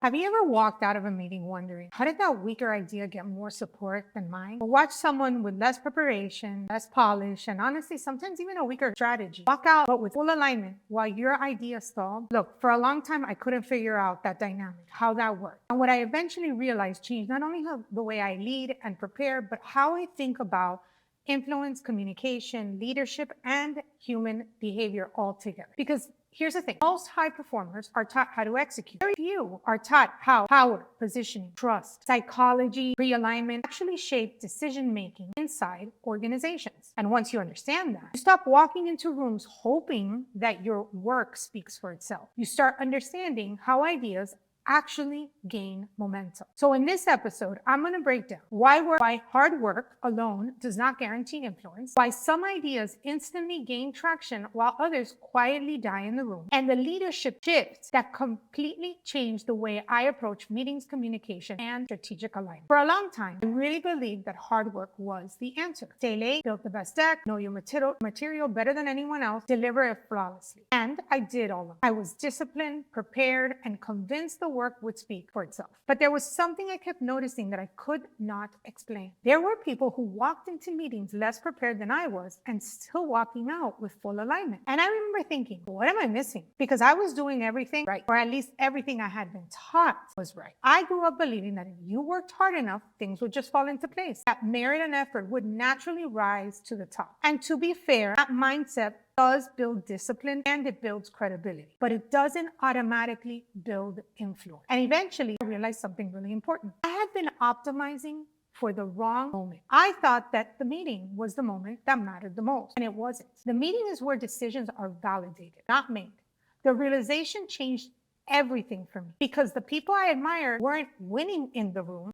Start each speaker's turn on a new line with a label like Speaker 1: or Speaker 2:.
Speaker 1: Have you ever walked out of a meeting wondering, how did that weaker idea get more support than mine? Or watch someone with less preparation, less polish, and honestly, sometimes even a weaker strategy walk out but with full alignment while your idea stalled? Look, for a long time, I couldn't figure out that dynamic, how that worked. And what I eventually realized changed not only the way I lead and prepare, but how I think about influence, communication, leadership, and human behavior altogether. Because here's the thing. Most high performers are taught how to execute. Very few are taught how power, positioning, trust, psychology, realignment actually shape decision-making inside organizations. And once you understand that, you stop walking into rooms hoping that your work speaks for itself. You start understanding how ideas actually gain momentum. So in this episode, I'm going to break down why hard work alone does not guarantee influence, why some ideas instantly gain traction while others quietly die in the room, and the leadership shifts that completely change the way I approach meetings, communication, and strategic alignment. For a long time, I really believed that hard work was the answer. Stay late, build the best deck, know your material better than anyone else, deliver it flawlessly. And I did all of it. I was disciplined, prepared, and convinced the work would speak for itself. But there was something I kept noticing that I could not explain. There were people who walked into meetings less prepared than I was and still walking out with full alignment. And I remember thinking, what am I missing? Because I was doing everything right, or at least everything I had been taught was right. I grew up believing that if you worked hard enough, things would just fall into place. That merit and effort would naturally rise to the top. And to be fair, that mindset does build discipline and it builds credibility, but it doesn't automatically build influence. And eventually I realized something really important. I had been optimizing for the wrong moment. I thought that the meeting was the moment that mattered the most, and it wasn't. The meeting is where decisions are validated, not made. The realization changed everything for me because the people I admired weren't winning in the room,